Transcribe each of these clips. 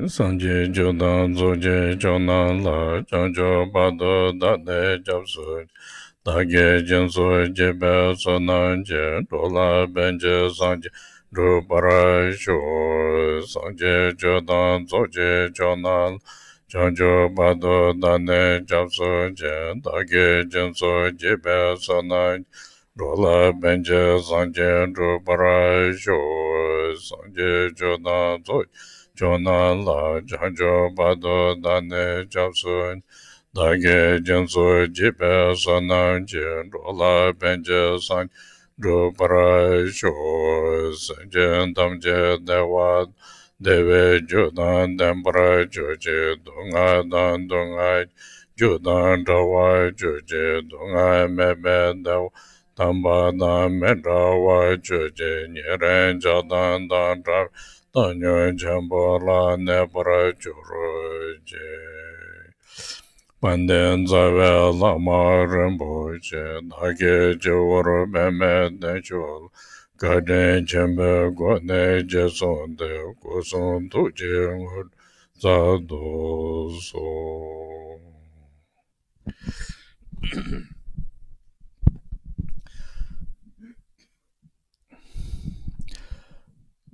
Sanje Jodan Zoje Jonan La Janjo Bado Dade Japsu Dage Jenso Jebe Sonanje Dola Benje Sanje Rupara Sho Sanje Jodan Zoje Jonan Janjo Bado Dade Japsu Dage Jenso Jebe Sonanje Dola Benje Sanje Rupara Sho Sanje Jodan Zoje Jona la janjo bado dane japsun dage janso jibe sanan jen rola benje san ro para sho sanjen damje dewa deve jodan dambra joje donga dan donga jodan dawa joje donga mebe dawa tamba dan medawa joje nyeren jadan dan Tanyo Jambo La Nebra Churuje Panden Zave Lama Rinpoche Nage Jawar Meme Nechul Gade Jembe Gwane Jesonde Kusun Tuje Ngur Zado So.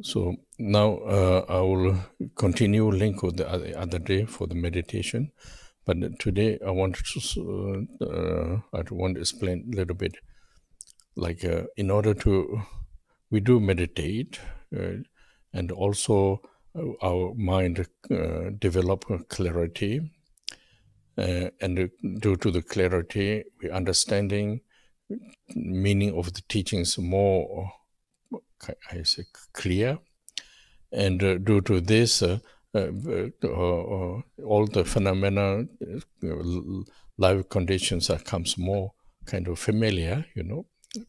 So now I will continue link with the other day for the meditation, but today I want to explain a little bit, like in order to, we do meditate and also our mind develop clarity, and due to the clarity, we understanding meaning of the teachings more, I say, clear, and due to this, all the phenomena, life conditions comes more kind of familiar,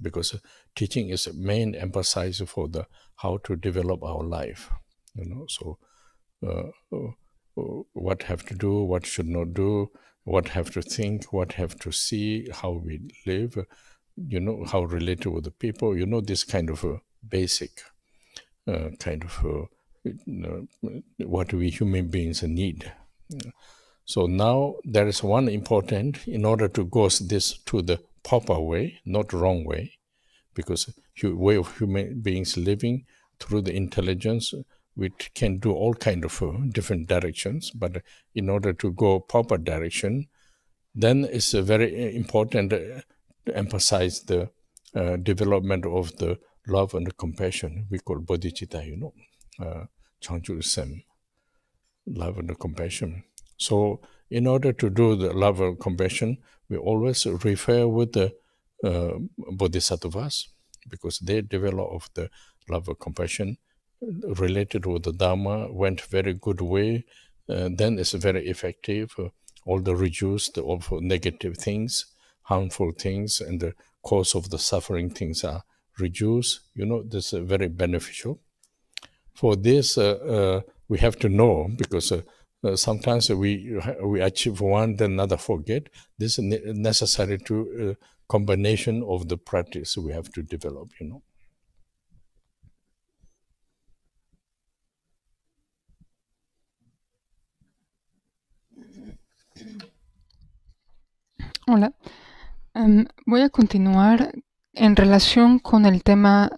because teaching is a main emphasis for the how to develop our life, So, what have to do, what should not do, what have to think, what have to see, how we live, how related with the people, this kind of basic kind of what we human beings need. So now there is one important, in order to go this to the proper way, not wrong way, because way of human beings living through the intelligence, we can do all kind of different directions, but in order to go proper direction, then it's very important to emphasize the development of the love and the compassion we call bodhicitta, Changju Sem, love and compassion. So in order to do the love and compassion, we always refer with the bodhisattvas, because they develop of the love and compassion related with the Dharma, went very good way, then it's very effective. All the reduced, all negative things, harmful things, and the cause of the suffering things are reduced. This is very beneficial. For this, we have to know, because sometimes we achieve one, then another forget. This is necessary to combination of the practice we have to develop, Hola. Voy a continuar en relación con el tema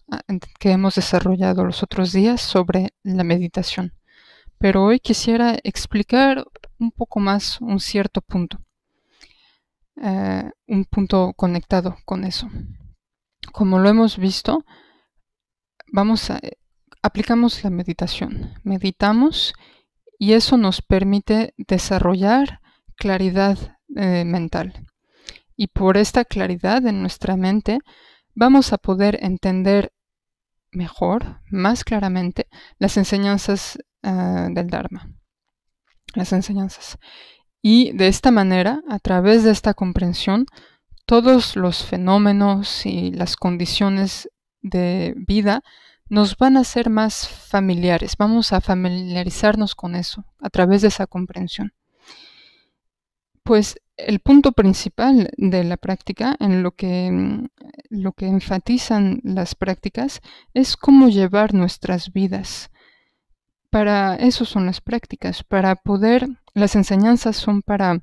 que hemos desarrollado los otros días sobre la meditación. Pero hoy quisiera explicar un poco más un cierto punto. Un punto conectado con eso. Como lo hemos visto, aplicamos la meditación. Meditamos y eso nos permite desarrollar claridad mental. Y por esta claridad en nuestra mente vamos a poder entender mejor, más claramente, las enseñanzas del Dharma. Las enseñanzas. Y de esta manera, a través de esta comprensión, todos los fenómenos y las condiciones de vida nos van a ser más familiares. Vamos a familiarizarnos con eso a través de esa comprensión. Pues el punto principal de la práctica, en lo que enfatizan las prácticas, es cómo llevar nuestras vidas para eso son las prácticas, las enseñanzas son para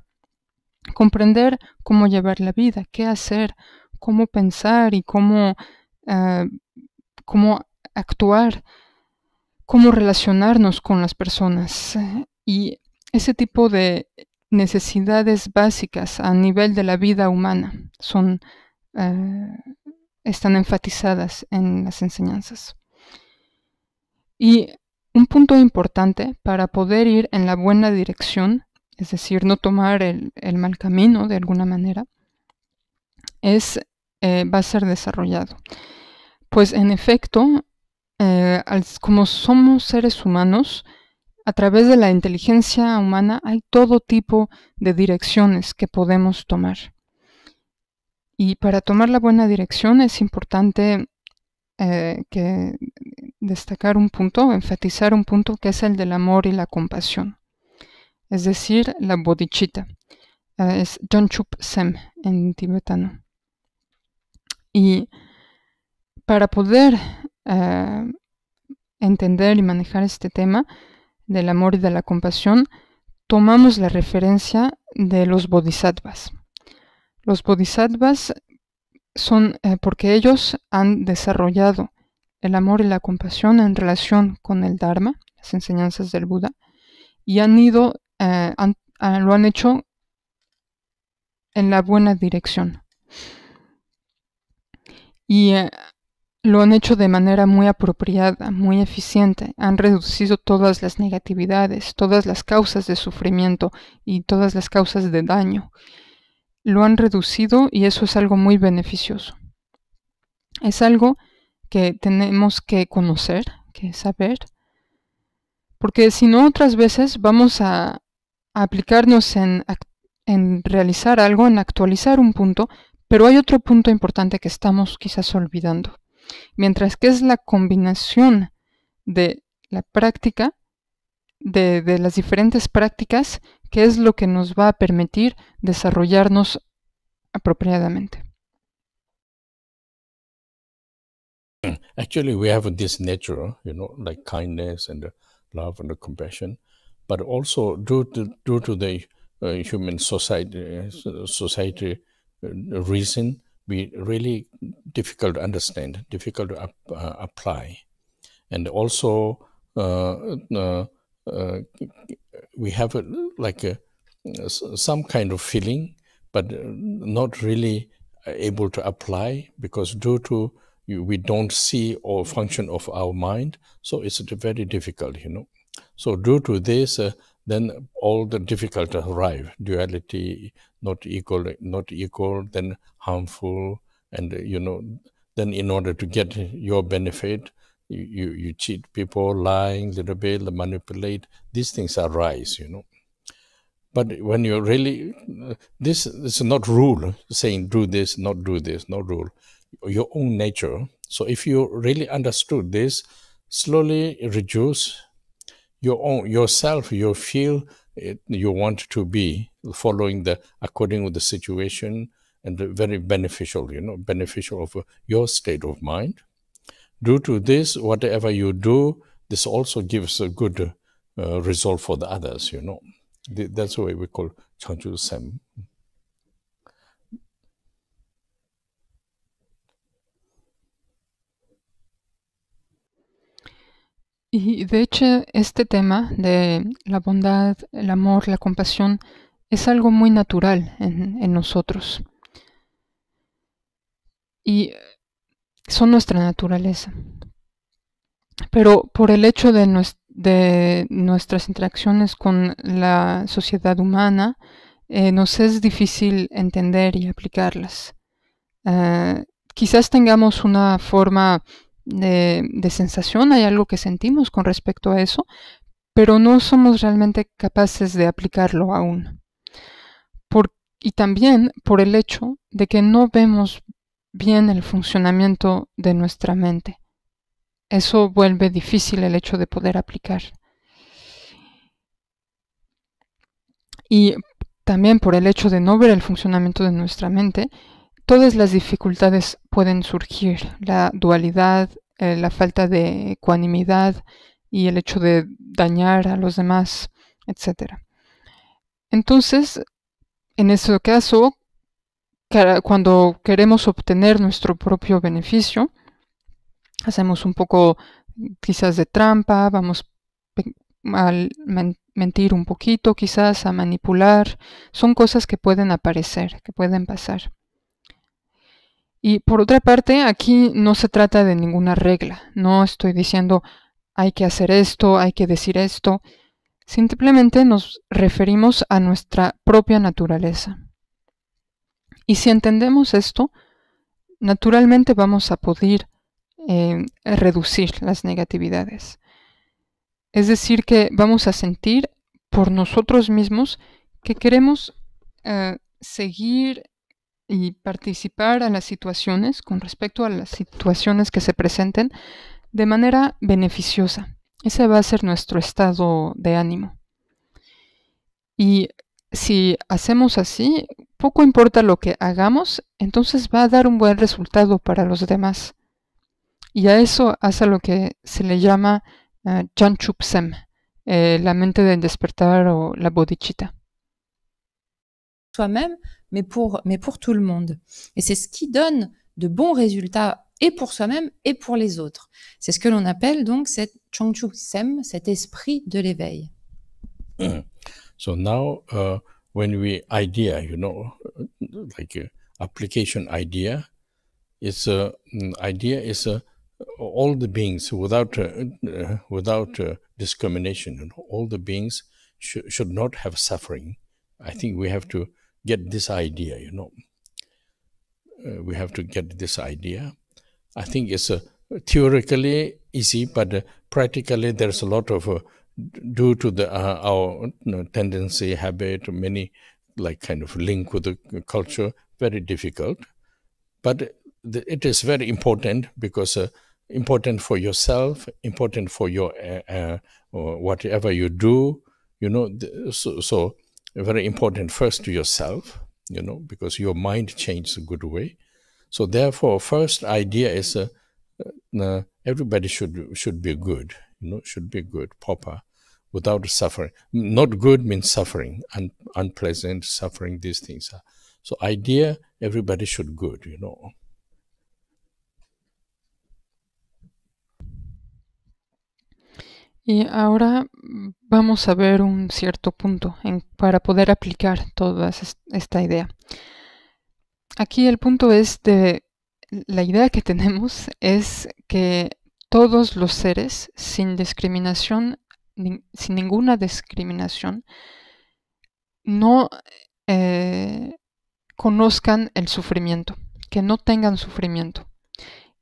comprender cómo llevar la vida, qué hacer, cómo pensar y cómo actuar, cómo relacionarnos con las personas. Y ese tipo de necesidades básicas a nivel de la vida humana están enfatizadas en las enseñanzas. Y un punto importante para poder ir en la buena dirección, es decir, no tomar el mal camino de alguna manera, va a ser desarrollado. Pues en efecto, como somos seres humanos, a través de la inteligencia humana hay todo tipo de direcciones que podemos tomar. Y para tomar la buena dirección es importante destacar un punto, enfatizar un punto que es el del amor y la compasión. Es decir, la bodhicitta. Es Jonchup Sem en tibetano. Y para poder entender y manejar este tema del amor y de la compasión, tomamos la referencia de los bodhisattvas. Los bodhisattvas son porque ellos han desarrollado el amor y la compasión en relación con el Dharma, las enseñanzas del Buda, y lo han hecho en la buena dirección. Y lo han hecho de manera muy apropiada, muy eficiente. Han reducido todas las negatividades, todas las causas de sufrimiento y todas las causas de daño. Lo han reducido y eso es algo muy beneficioso. Es algo que tenemos que conocer, que saber, porque si no otras veces vamos a aplicarnos en realizar algo, en actualizar un punto, pero hay otro punto importante que estamos quizás olvidando. Mientras que es la combinación de la práctica, de las diferentes prácticas, que es lo que nos va a permitir desarrollarnos apropiadamente. Actually, we have this nature, like kindness and love and compassion, but also due to the human society reason, we really difficult to understand, difficult to apply, and also we have some kind of feeling, but not really able to apply because due to we don't see or function of our mind, so it's very difficult, So due to this, then all the difficulty arrive. Duality, not equal, then harmful, and then in order to get your benefit, you cheat people, lying a little bit, manipulate. These things arise, But when you really, this is not rule, saying do this, not do this, no rule. Your own nature. So if you really understood this, slowly reduce yourself, you feel you want to be following according with the situation, and very beneficial, beneficial of your state of mind. Due to this, whatever you do, this also gives a good result for the others, That's why we call Chanchu Sem. Y de hecho, este tema de la bondad, el amor, la compasión, es algo muy natural en nosotros. Y son nuestra naturaleza. Pero por el hecho de nuestras interacciones con la sociedad humana, nos es difícil entender y aplicarlas. Quizás tengamos una forma de sensación, hay algo que sentimos con respecto a eso, pero no somos realmente capaces de aplicarlo aún. Y también por el hecho de que no vemos bien el funcionamiento de nuestra mente. Eso vuelve difícil el hecho de poder aplicar. Y también por el hecho de no ver el funcionamiento de nuestra mente, todas las dificultades pueden surgir, la dualidad, la falta de ecuanimidad, y el hecho de dañar a los demás, etc. Entonces, en ese caso, cuando queremos obtener nuestro propio beneficio, hacemos un poco quizás de trampa, vamos a mentir un poquito, quizás a manipular. Son cosas que pueden aparecer, que pueden pasar. Y por otra parte, aquí no se trata de ninguna regla. No estoy diciendo hay que hacer esto, hay que decir esto. Simplemente nos referimos a nuestra propia naturaleza. Y si entendemos esto, naturalmente vamos a poder reducir las negatividades. Es decir, que vamos a sentir por nosotros mismos que queremos seguir y participar a las situaciones, con respecto a las situaciones que se presenten, de manera beneficiosa. Ese va a ser nuestro estado de ánimo. Y si hacemos así, poco importa lo que hagamos, entonces va a dar un buen resultado para los demás. Y a eso hace lo que se le llama Chanchupsem, la mente del despertar o la bodhicitta. Soi-même, mais pour tout le monde. Et c'est ce qui donne de bons résultats et pour soi-même et pour les autres. C'est ce que l'on appelle donc cette Changchuk-sem, cet esprit de l'éveil. So now, when we idea, application idea, idea is all the beings without discrimination. All the beings should not have suffering. I think we have to get this idea. We have to get this idea. I think it's theoretically easy, but practically there's a lot of due to our tendency, habit, many kind of link with the culture, very difficult. But it is very important because important for yourself, important for your whatever you do, so very important first to yourself, because your mind changes a good way. So therefore, first idea is everybody should be good, should be good, proper, without suffering. Not good means suffering, unpleasant, suffering, these things are. So idea, everybody should good, Y ahora vamos a ver un cierto punto para poder aplicar toda esta idea. Aquí el punto es la idea que tenemos es que todos los seres, sin discriminación, sin ninguna discriminación, no conozcan el sufrimiento, que no tengan sufrimiento.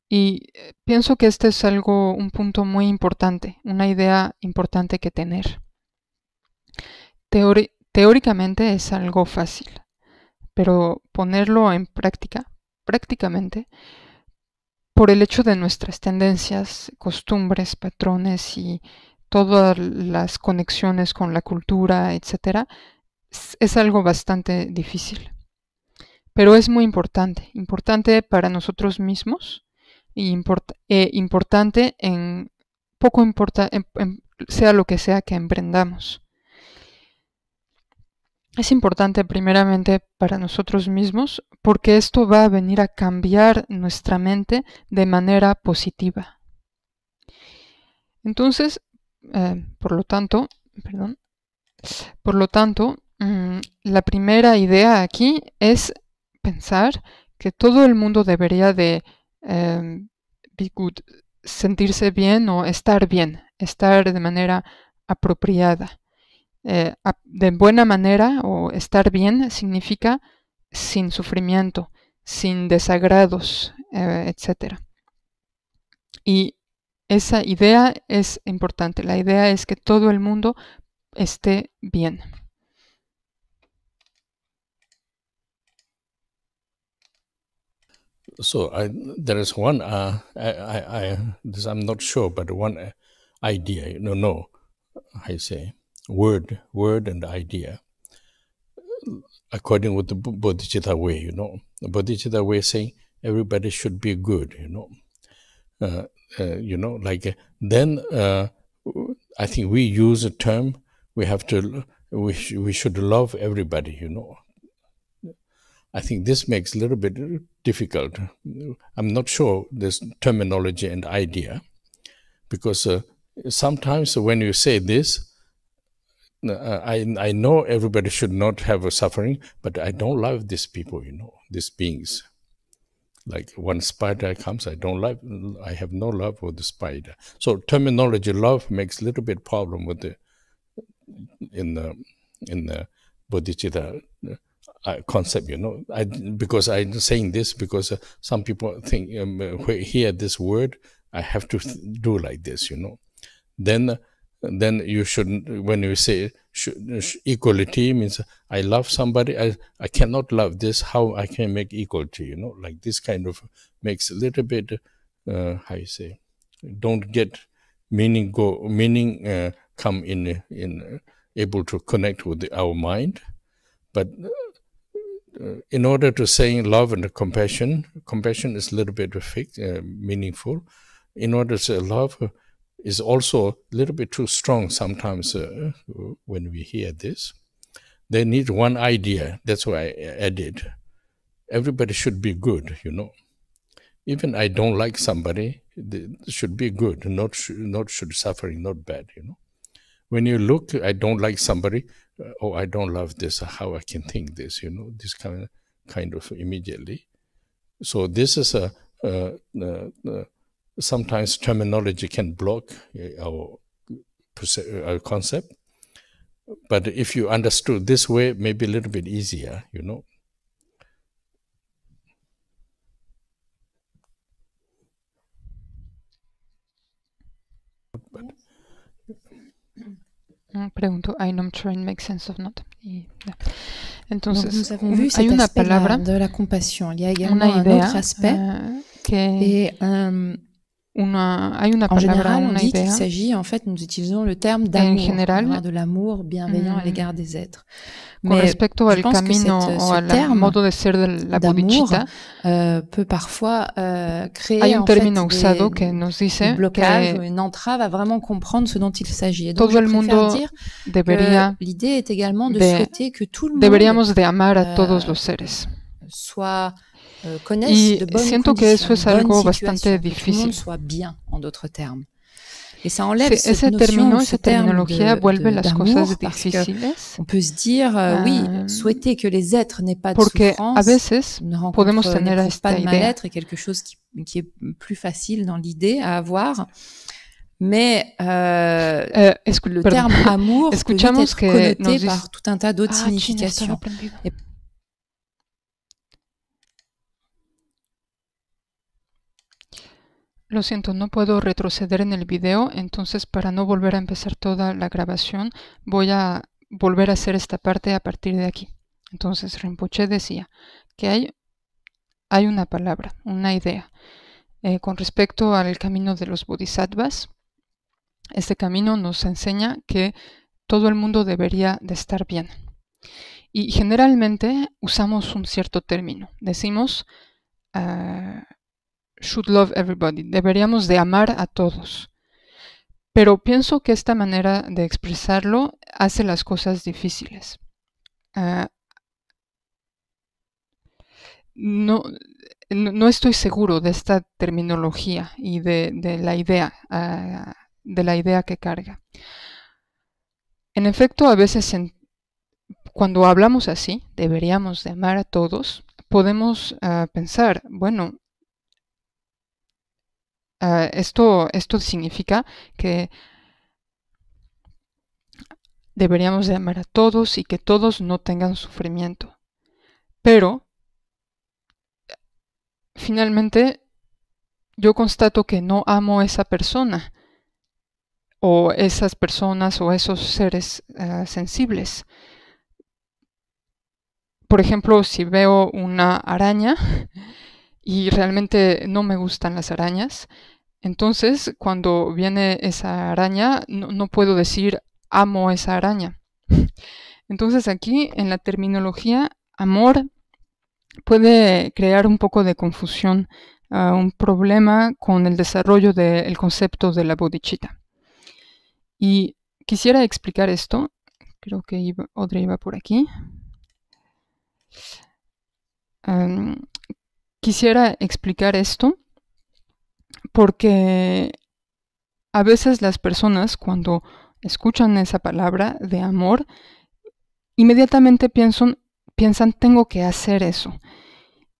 Y pienso que este es un punto muy importante, una idea importante que tener. Teóricamente es algo fácil, pero ponerlo en prácticamente, por el hecho de nuestras tendencias, costumbres, patrones y todas las conexiones con la cultura, etc., es algo bastante difícil. Pero es muy importante para nosotros mismos, importante poco importa, sea lo que sea que emprendamos. Es importante primeramente para nosotros mismos porque esto va a venir a cambiar nuestra mente de manera positiva. Entonces, por lo tanto, la primera idea aquí es pensar que todo el mundo debería de be good, sentirse bien o estar bien, estar de manera apropiada. De buena manera o estar bien significa sin sufrimiento, sin desagrados, etc. Y esa idea es importante. La idea es que todo el mundo esté bien. So there is one, I'm not sure, but one idea, I say, word and idea, according with the Bodhicitta way, The Bodhicitta way saying everybody should be good, then I think we use a term, we should love everybody, you know. I think this makes a little bit difficult. I'm not sure this terminology and idea, because sometimes when you say this, I know everybody should not have a suffering, but I don't love these people, you know, these beings. Like one spider comes, I have no love for the spider. So terminology love makes a little bit problem with in the bodhicitta concept, you know. Because I'm saying this because some people think hear this word, I have to do like this, you know. Then you shouldn't. When you say equality, means I love somebody, I cannot love this. How I can make equality? You know, like this kind of makes a little bit. How you say? Don't get meaning. Come in able to connect with our mind, but in order to say love and compassion is a little bit meaningful. In order to say love is also a little bit too strong sometimes when we hear this. They need one idea. That's why I added. Everybody should be good, you know. Even I don't like somebody, they should be good, not should suffering, not bad, you know. When you look, I don't like somebody, I don't love this, how I can think this, you know, this kind of immediately. So this is sometimes terminology can block our concept. But if you understood this way, maybe a little bit easier, you know. Pregunto, I'm trying to make sense of not. Entonces, donc nous avons vu cet aspect de la compassion. Il y a également un autre aspect en général, on dit qu'il s'agit, en fait, nous utilisons le terme d'amour, de l'amour bienveillant à l'égard des êtres. Mais je pense que ce terme d'amour peut parfois créer en fait des blocages ou une entrave à vraiment comprendre ce dont il s'agit. Et donc, je préfère dire que l'idée est également de souhaiter que tout le monde soit connaissent de bonnes conditions, de bonnes situations, que tout le monde soit bien, en d'autres termes. Et ça enlève cette notion, ce terme d'amour, parce qu'on peut se dire, oui, souhaiter que les êtres n'aient pas de souffrance, ne rencontrent pas de mal-être est quelque chose qui est plus facile dans l'idée à avoir. Mais le terme amour peut vite être connoté par tout un tas d'autres significations. Lo siento, no puedo retroceder en el video, entonces para no volver a empezar toda la grabación, voy a volver a hacer esta parte a partir de aquí. Entonces Rinpoche decía que hay una palabra, una idea. Con respecto al camino de los bodhisattvas, este camino nos enseña que todo el mundo debería de estar bien. Y generalmente usamos un cierto término. Decimos should love everybody, deberíamos de amar a todos. Pero pienso que esta manera de expresarlo hace las cosas difíciles. No estoy seguro de esta terminología y de la idea que carga. En efecto, a veces cuando hablamos así, deberíamos de amar a todos, podemos pensar, bueno, esto significa que deberíamos de amar a todos y que todos no tengan sufrimiento. Pero, finalmente, yo constato que no amo a esa persona, o esas personas, o esos seres sensibles. Por ejemplo, si veo una araña y realmente no me gustan las arañas, entonces cuando viene esa araña no puedo decir amo esa araña. Entonces aquí en la terminología amor puede crear un poco de confusión, un problema con el desarrollo del concepto de la bodhicitta. Y quisiera explicar esto. Creo que Audrey iba por aquí. Quisiera explicar esto porque a veces las personas, cuando escuchan esa palabra de amor, inmediatamente piensan, tengo que hacer eso.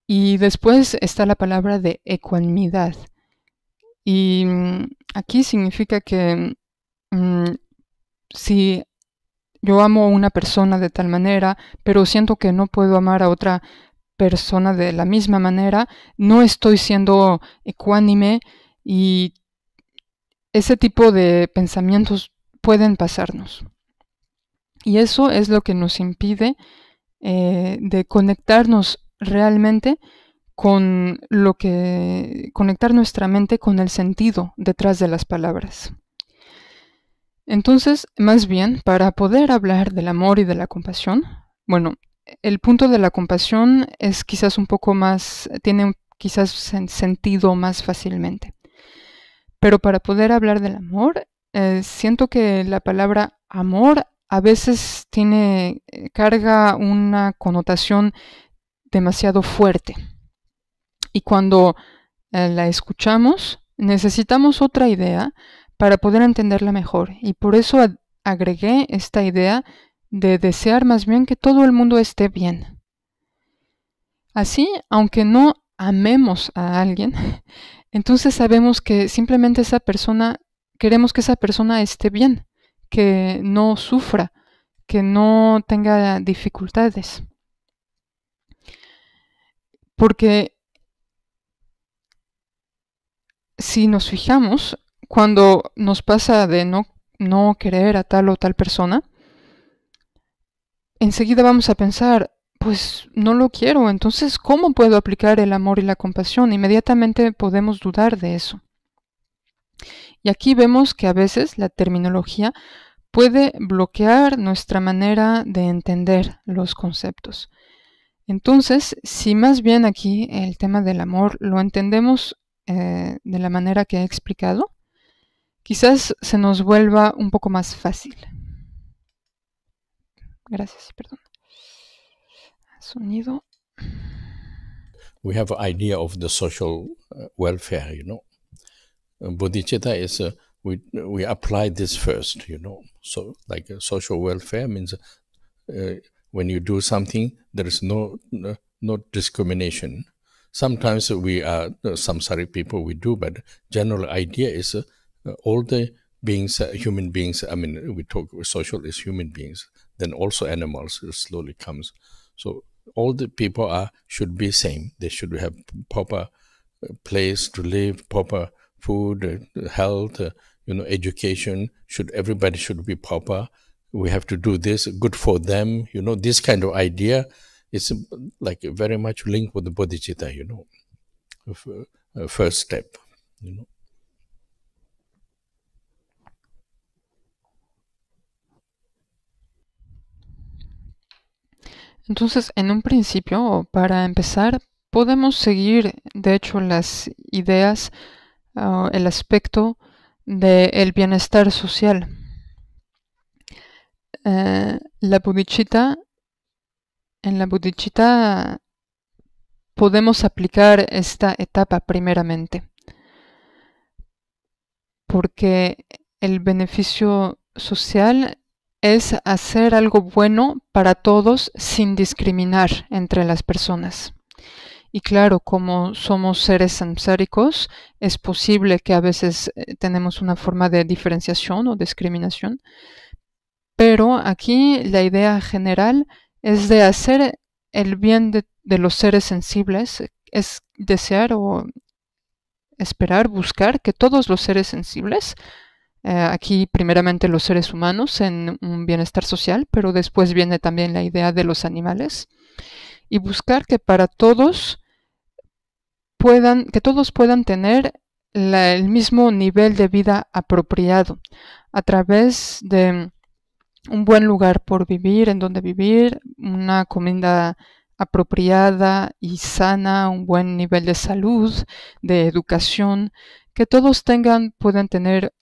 Y después está la palabra de ecuanimidad. Y aquí significa que si yo amo a una persona de tal manera, pero siento que no puedo amar a otra persona de la misma manera, no estoy siendo ecuánime, y ese tipo de pensamientos pueden pasarnos. Y eso es lo que nos impide de conectarnos realmente con conectar nuestra mente con el sentido detrás de las palabras. Entonces, más bien, para poder hablar del amor y de la compasión, bueno, el punto de la compasión es quizás un poco más, tiene quizás sentido más fácilmente. Pero para poder hablar del amor, siento que la palabra amor a veces carga una connotación demasiado fuerte. Y cuando la escuchamos, necesitamos otra idea para poder entenderla mejor. Y por eso agregué esta idea de desear más bien que todo el mundo esté bien. Así, aunque no amemos a alguien, entonces sabemos que simplemente queremos que esa persona esté bien, que no sufra, que no tenga dificultades. Porque si nos fijamos, cuando nos pasa de no querer a tal o tal persona, enseguida vamos a pensar, pues no lo quiero, entonces ¿cómo puedo aplicar el amor y la compasión? Inmediatamente podemos dudar de eso. Y aquí vemos que a veces la terminología puede bloquear nuestra manera de entender los conceptos. Entonces, si más bien aquí el tema del amor lo entendemos de la manera que he explicado, quizás se nos vuelva un poco más fácil. Gracias, perdón. Sonido. We have an idea of the social welfare, Bodhicitta is we apply this first, So like social welfare means when you do something, there is no discrimination. Sometimes we are samsaric people, we do, but general idea is all the beings, human beings, we talk social is human beings, then also animals slowly comes. So all the people should be same. They should have proper place to live, proper food, health, education. Everybody should be proper. We have to do this, good for them. This kind of idea is like very much linked with the bodhicitta, first step, Entonces, en un principio, para empezar, podemos seguir, de hecho, las ideas, el aspecto del bienestar social. En la bodhicitta podemos aplicar esta etapa primeramente, porque el beneficio social es hacer algo bueno para todos sin discriminar entre las personas. Y claro, como somos seres samsáricos, es posible que a veces tenemos una forma de diferenciación o discriminación, pero aquí la idea general es de hacer el bien de los seres sensibles, es desear o esperar, buscar que todos los seres sensibles, aquí primeramente los seres humanos en un bienestar social, pero después viene también la idea de los animales, y buscar que para todos puedan tener el mismo nivel de vida apropiado a través de un buen lugar por vivir, en donde vivir, una comida apropiada y sana, un buen nivel de salud, de educación, que todos puedan tener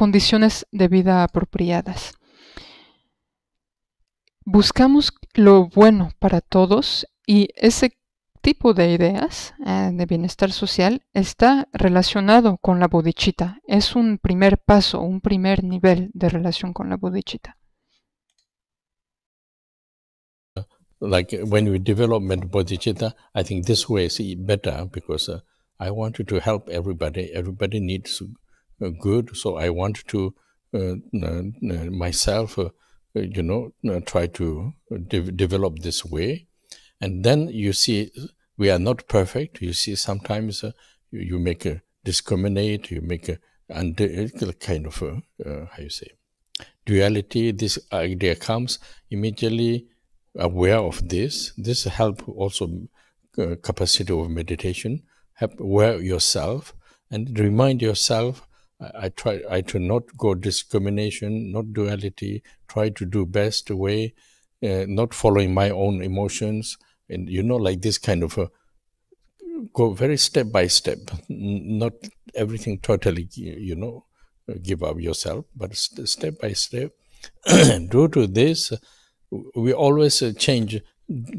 condiciones de vida apropiadas. Buscamos lo bueno para todos y ese tipo de ideas de bienestar social está relacionado con la bodhicitta. Es un primer paso, un primer nivel de relación con la bodhicitta. Like when we develop bodhicitta, I think this way is better because I wanted to help everybody. Everybody needs good, so I want to myself, try to develop this way. And then you see, we are not perfect. You see, sometimes you make a discriminate, you make a kind of how you say, duality. This idea comes immediately. Aware of this. This help also capacity of meditation. Help aware yourself and remind yourself. I to not go discrimination, not duality. Try to do best way, not following my own emotions, and like this kind of go very step by step. Not everything totally, give up yourself, but step by step. Due to this, we always change,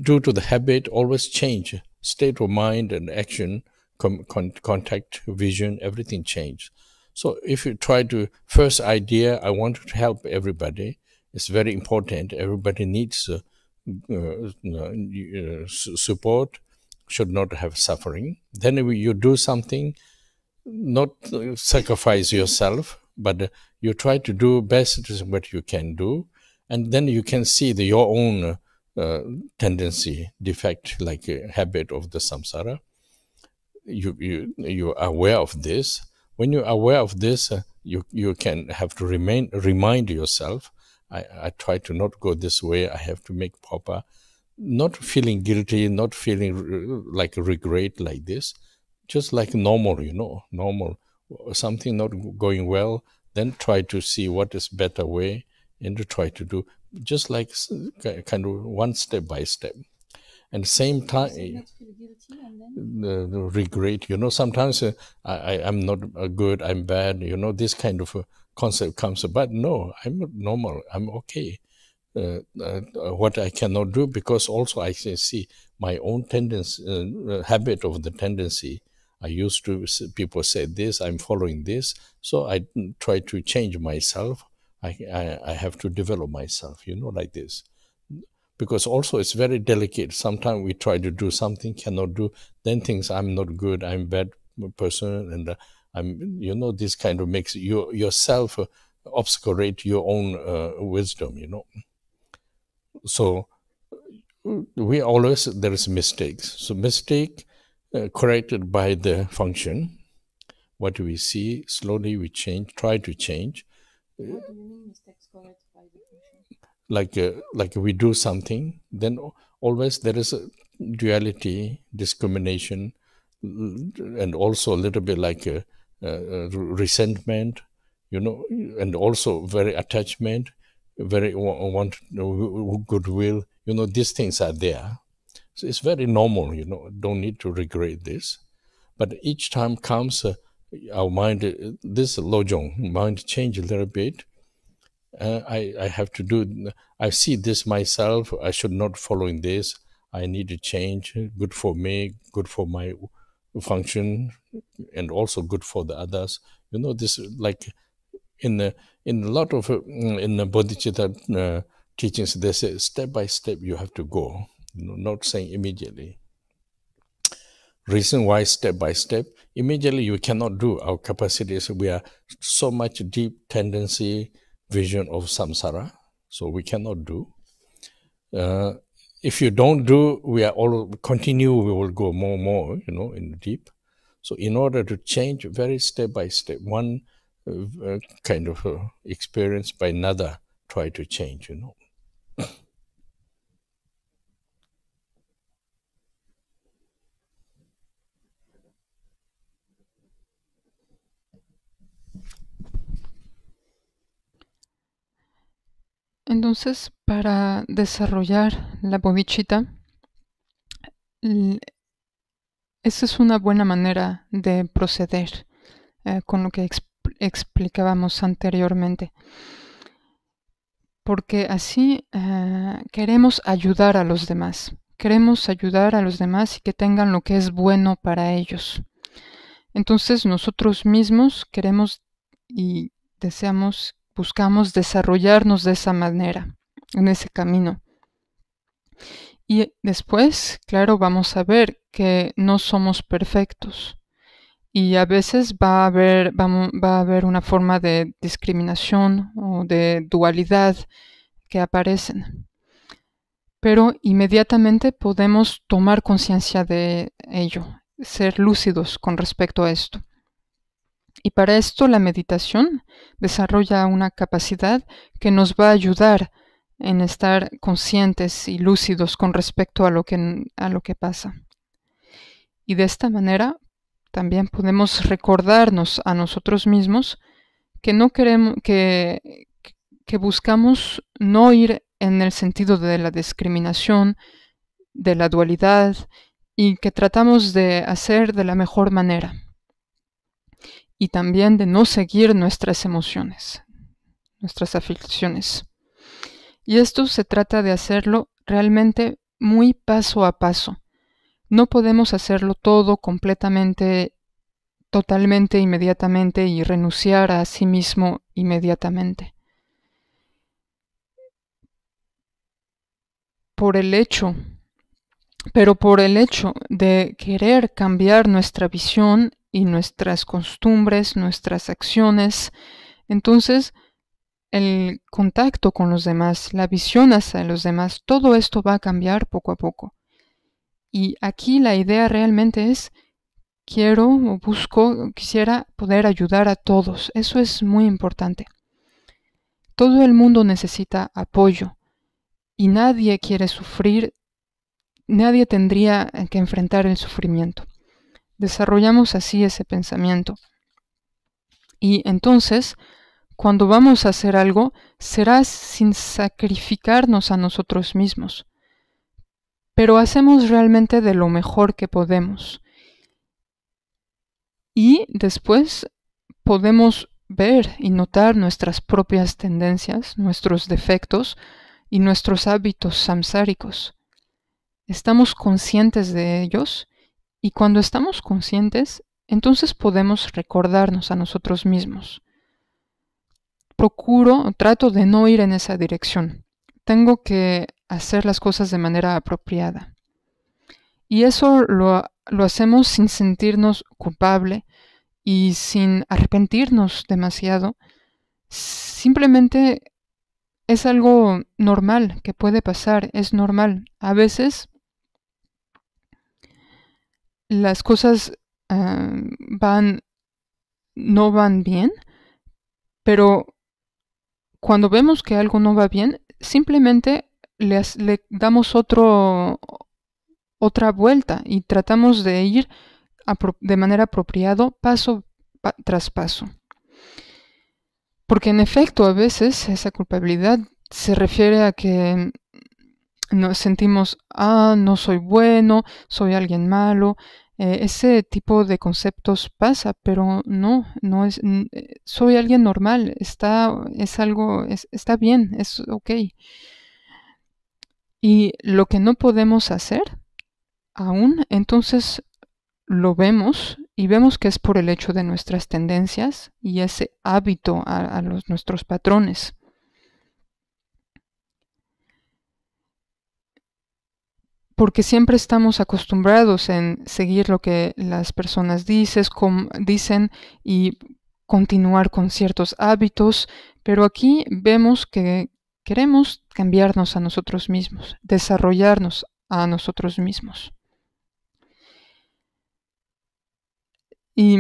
due to the habit, always change state of mind and action, contact, vision, everything change. So if you try to, first idea, I want to help everybody, it's very important. Everybody needs support, should not have suffering. Then you do something, not sacrifice yourself, but you try to do best what you can do. And then you can see your own tendency, defect, like a habit of the samsara. You are aware of this. When you're aware of this, you can have to remind yourself, I try to not go this way, I have to make proper, not feeling guilty, not feeling like regret like this, just like normal, normal. Something not going well, then try to see what is better way, and to try to do just like kind of one step by step. And same time, the regret, sometimes I'm not good, I'm bad, this kind of concept comes, but no, I'm normal, I'm okay. What I cannot do, because also I see my own tendency, habit of the tendency. I used to, people say this, I'm following this, so I try to change myself. I have to develop myself, like this. Because also it's very delicate. Sometimes we try to do something, cannot do, then thinks I'm not good, I'm bad person, and I'm, this kind of makes yourself obscurate your own wisdom, So we always, there is mistakes. So mistake corrected by the function. What we see, slowly we change, try to change. What do you mean mistakes corrected by the function? Like we do something, then always there is a duality, discrimination, and also a little bit like a resentment, and also very attachment, very want goodwill, these things are there. So it's very normal, don't need to regret this. But each time comes our mind, this lojong, mind change a little bit. I have to do, I see this myself, I should not following this, I need to change, good for me, good for my function, and also good for the others. This like in a lot of in the bodhicitta teachings, they say step by step you have to go, not saying immediately. Reason why step by step, immediately you cannot do. Our capacities, we are so much deep tendency, vision of samsara, so we cannot do. If you don't do, we are all continue, we will go more, in deep. So in order to change, very step by step, one kind of experience by another, try to change, Entonces, para desarrollar la bodhicitta, esa es una buena manera de proceder con lo que explicábamos anteriormente. Porque así queremos ayudar a los demás. Queremos ayudar a los demás y que tengan lo que es bueno para ellos. Entonces nosotros mismos queremos y deseamos, buscamos desarrollarnos de esa manera, en ese camino. Y después, claro, vamos a ver que no somos perfectos. Y a veces va a haber una forma de discriminación o de dualidad que aparecen. Pero inmediatamente podemos tomar conciencia de ello, ser lúcidos con respecto a esto. Y para esto la meditación desarrolla una capacidad que nos va a ayudar en estar conscientes y lúcidos con respecto a lo que pasa. Y de esta manera también podemos recordarnos a nosotros mismos que no queremos, que buscamos no ir en el sentido de la discriminación, de la dualidad, y que tratamos de hacer de la mejor manera. Y también de no seguir nuestras emociones, nuestras aflicciones. Y esto se trata de hacerlo realmente muy paso a paso. No podemos hacerlo todo completamente, totalmente, inmediatamente y renunciar a sí mismo inmediatamente. Por el hecho de querer cambiar nuestra visión y nuestras costumbres, nuestras acciones, entonces el contacto con los demás, la visión hacia los demás, todo esto va a cambiar poco a poco. Y aquí la idea realmente es, quisiera poder ayudar a todos. Eso es muy importante. Todo el mundo necesita apoyo y nadie quiere sufrir, nadie tendría que enfrentar el sufrimiento. Desarrollamos así ese pensamiento. Y entonces, cuando vamos a hacer algo, será sin sacrificarnos a nosotros mismos. Pero hacemos realmente de lo mejor que podemos. Y después podemos ver y notar nuestras propias tendencias, nuestros defectos y nuestros hábitos samsáricos. Estamos conscientes de ellos y cuando estamos conscientes, entonces podemos recordarnos a nosotros mismos. Trato de no ir en esa dirección. Tengo que hacer las cosas de manera apropiada. Y eso lo hacemos sin sentirnos culpable y sin arrepentirnos demasiado. Simplemente es algo normal que puede pasar, es normal. A veces las cosas no van bien, pero cuando vemos que algo no va bien, simplemente le damos otra vuelta y tratamos de ir de manera apropiada paso tras paso. Porque en efecto a veces esa culpabilidad se refiere a que nos sentimos, no soy bueno, soy alguien malo. Ese tipo de conceptos pasa, pero no es, soy alguien normal, está bien, es ok. Y lo que no podemos hacer aún, entonces lo vemos y vemos que es por el hecho de nuestras tendencias y ese hábito a nuestros patrones. Porque siempre estamos acostumbrados en seguir lo que las personas dicen y continuar con ciertos hábitos, pero aquí vemos que queremos cambiarnos a nosotros mismos, desarrollarnos a nosotros mismos. Y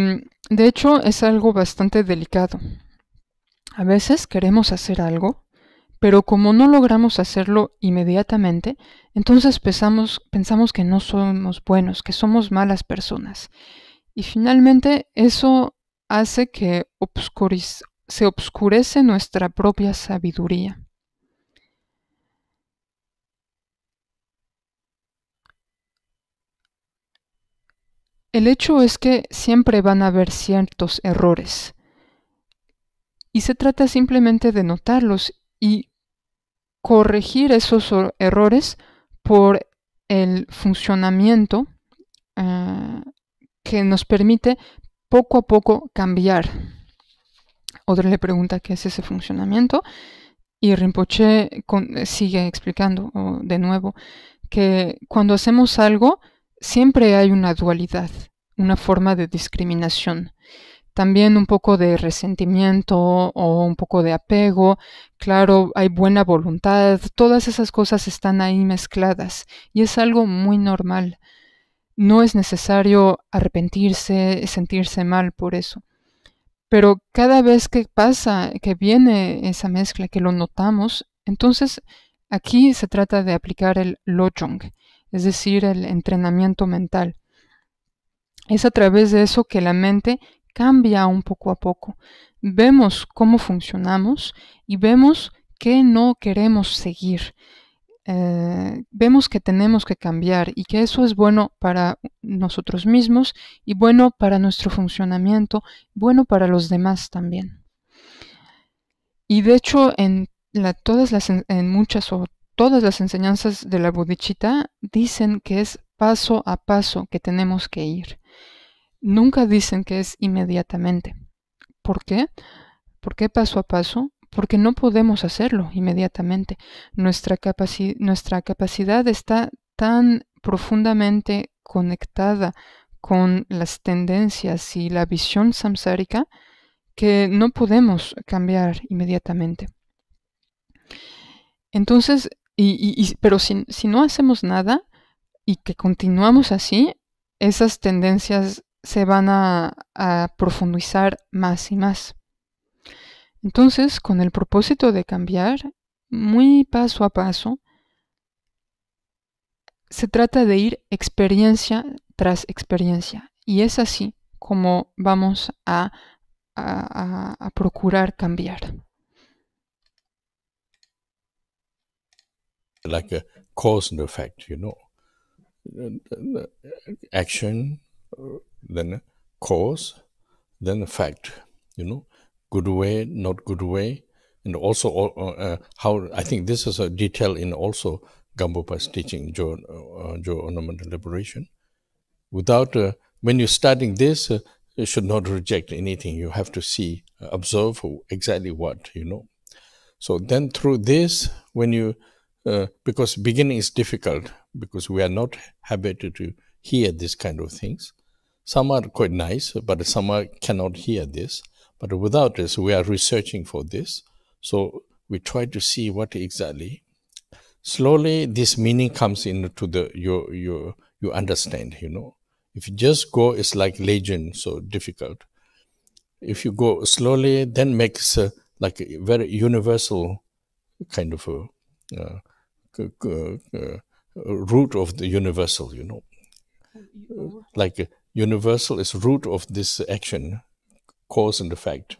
de hecho es algo bastante delicado. A veces queremos hacer algo, pero como no logramos hacerlo inmediatamente, entonces pensamos que no somos buenos, que somos malas personas. Y finalmente eso hace que se obscurece nuestra propia sabiduría. El hecho es que siempre van a haber ciertos errores. Y se trata simplemente de notarlos y corregir esos errores por el funcionamiento que nos permite poco a poco cambiar. Otra le pregunta qué es ese funcionamiento y Rinpoche sigue explicando de nuevo que cuando hacemos algo siempre hay una dualidad, una forma de discriminación. También un poco de resentimiento o un poco de apego. Claro, hay buena voluntad. Todas esas cosas están ahí mezcladas y es algo muy normal. No es necesario arrepentirse, sentirse mal por eso. Pero cada vez que pasa, que viene esa mezcla, que lo notamos, entonces aquí se trata de aplicar el Lojong, es decir, el entrenamiento mental. Es a través de eso que la mente cambia un poco a poco. Vemos cómo funcionamos y vemos qué no queremos seguir. Vemos que tenemos que cambiar y que eso es bueno para nosotros mismos y bueno para nuestro funcionamiento, bueno para los demás también. Y de hecho en muchas o todas las enseñanzas de la Bodhicitta dicen que es paso a paso que tenemos que ir. Nunca dicen que es inmediatamente. ¿Por qué? ¿Por qué paso a paso? Porque no podemos hacerlo inmediatamente. Nuestra capacidad está tan profundamente conectada con las tendencias y la visión samsárica que no podemos cambiar inmediatamente. Entonces, pero si no hacemos nada y que continuamos así, esas tendencias se van a profundizar más y más. Entonces, con el propósito de cambiar, muy paso a paso, se trata de ir experiencia tras experiencia. Y es así como vamos a procurar cambiar. Like a cause and effect, action, then cause, then effect, good way, not good way, and also how I think this is a detail in also Gambupa's teaching, Jo Ornamental Liberation. Without when you're studying this, you should not reject anything. You have to see, observe exactly what, So then through this, when you because beginning is difficult because we are not habituated to hear this kind of things. Some are quite nice, but some cannot hear this. But without this, we are researching for this. So we try to see what exactly. Slowly, this meaning comes into you understand, If you just go, it's like legend, so difficult. If you go slowly, then makes like a very universal kind of root of the universal, like universal is root of this action, cause and effect.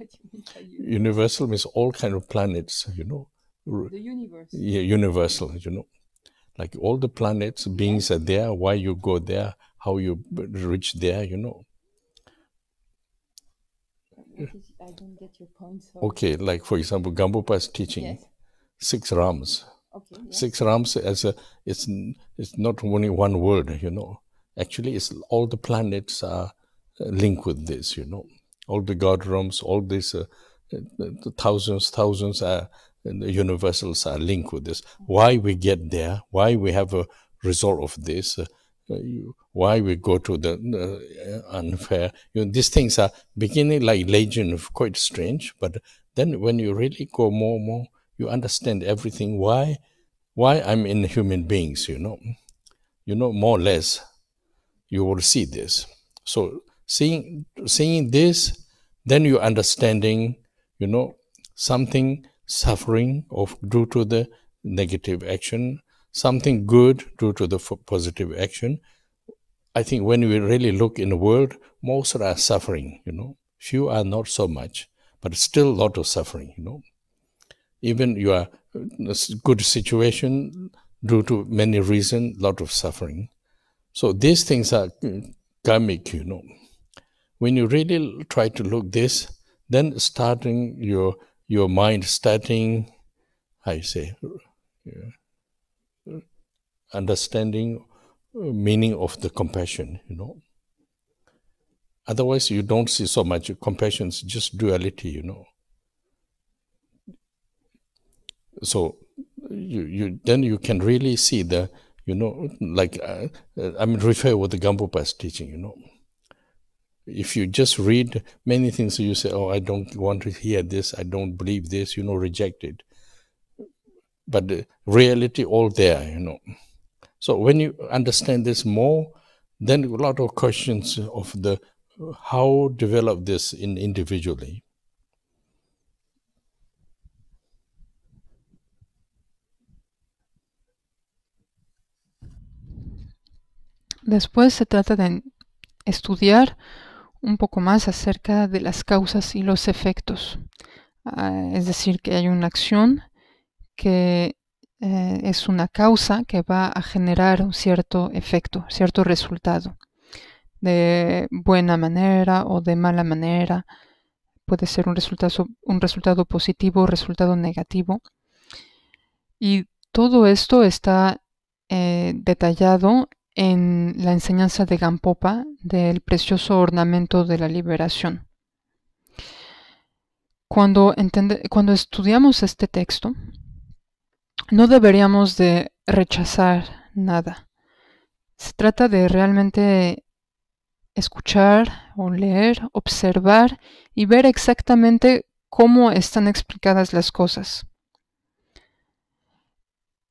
Universal means all kind of planets, The universe. Yeah, universal, Like all the planets, beings are there, why you go there, how you reach there, I don't get your point. Sorry. Okay, like for example, Gambupa's teaching, 6 Rams. Okay, yes. 6 Rams it's not only one word, Actually, it's all the planets are linked with this, All the God realms, all these the thousands are the universals are linked with this. Why we get there? Why we have a result of this? Why we go to the unfair? These things are beginning like legend, quite strange, but then when you really go more and more, you understand everything. Why I'm in human beings, more or less, you will see this. So seeing this, then you're understanding, something suffering due to the negative action, something good due to the positive action. I think when we really look in the world, most are suffering, Few are not so much, but still a lot of suffering, Even you are in a good situation, due to many reasons, lot of suffering. So these things are karmic, When you really try to look this, then starting your mind starting, how you say, understanding meaning of the compassion, Otherwise, you don't see so much compassion. It's just duality, So then you can really see the, like I'm referring with the Gampopa's teaching, If you just read many things, you say, oh, I don't want to hear this, I don't believe this, reject it. But the reality all there, So when you understand this more, then a lot of questions of the how develop this individually. Después se trata de estudiar un poco más acerca de las causas y los efectos. Es decir, que hay una acción que es una causa que va a generar un cierto efecto, cierto resultado, de buena manera o de mala manera. Puede ser un resultado positivo o resultado negativo. Y todo esto está detallado en la enseñanza de Gampopa del precioso ornamento de la liberación. Cuando estudiamos este texto, no deberíamos de rechazar nada. Se trata de realmente escuchar o leer, observar y ver exactamente cómo están explicadas las cosas.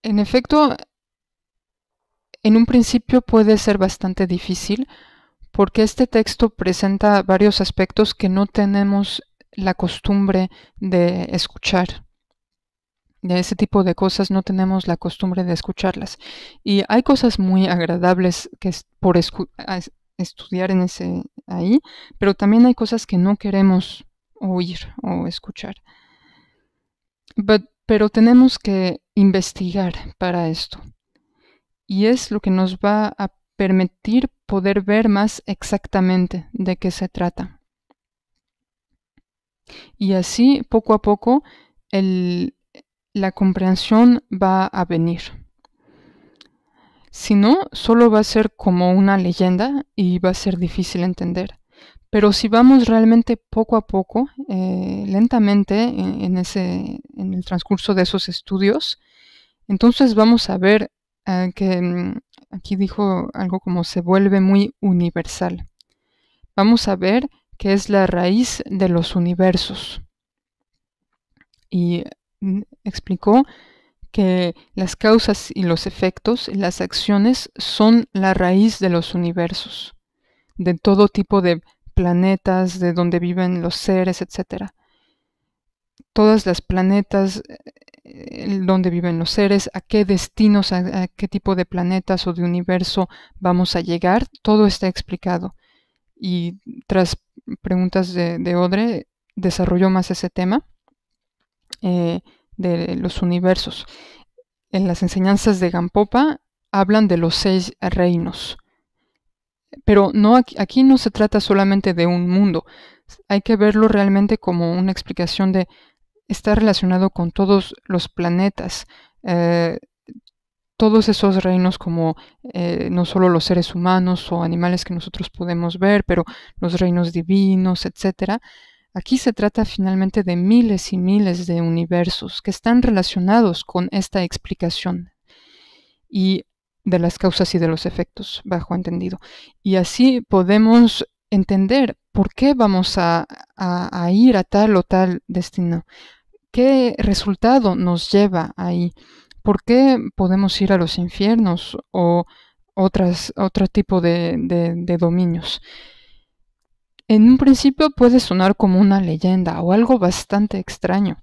En efecto, en un principio puede ser bastante difícil porque este texto presenta varios aspectos que no tenemos la costumbre de escuchar. De ese tipo de cosas no tenemos la costumbre de escucharlas. Y hay cosas muy agradables que por estudiar ahí, pero también hay cosas que no queremos oír o escuchar. Pero tenemos que investigar para esto. Y es lo que nos va a permitir poder ver más exactamente de qué se trata. Y así, poco a poco, la comprensión va a venir. Si no, solo va a ser como una leyenda y va a ser difícil entender. Pero si vamos realmente poco a poco, lentamente, en el transcurso de esos estudios, entonces vamos a ver que aquí dijo algo como se vuelve muy universal. Vamos a ver que es la raíz de los universos. Y explicó que las causas y los efectos, las acciones, son la raíz de los universos, de todo tipo de planetas, de donde viven los seres, etc. Todas las planetas, donde viven los seres, a qué destinos, a qué tipo de planetas o de universo vamos a llegar, todo está explicado. Y tras preguntas de Audrey, desarrolló más ese tema de los universos. En las enseñanzas de Gampopa hablan de los 6 reinos. Pero aquí no se trata solamente de un mundo. Hay que verlo realmente como una explicación de está relacionado con todos los planetas, todos esos reinos como no solo los seres humanos o animales que nosotros podemos ver, pero los reinos divinos, etc. Aquí se trata finalmente de miles y miles de universos que están relacionados con esta explicación y de las causas y de los efectos, bajo entendido. Y así podemos entender por qué vamos a ir a tal o tal destino. ¿Qué resultado nos lleva ahí? ¿Por qué podemos ir a los infiernos o otro tipo de dominios? En un principio puede sonar como una leyenda o algo bastante extraño,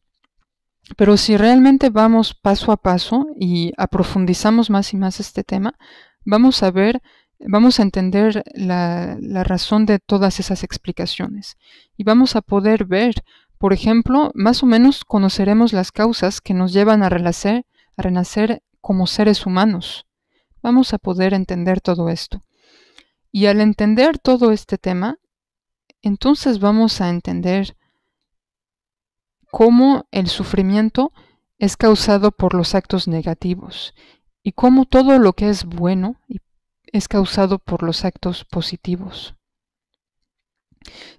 pero si realmente vamos paso a paso y aprofundizamos más y más este tema, vamos a entender la razón de todas esas explicaciones y vamos a poder ver. Por ejemplo, más o menos conoceremos las causas que nos llevan a renacer como seres humanos. Vamos a poder entender todo esto. Y al entender todo este tema, entonces vamos a entender cómo el sufrimiento es causado por los actos negativos y cómo todo lo que es bueno es causado por los actos positivos.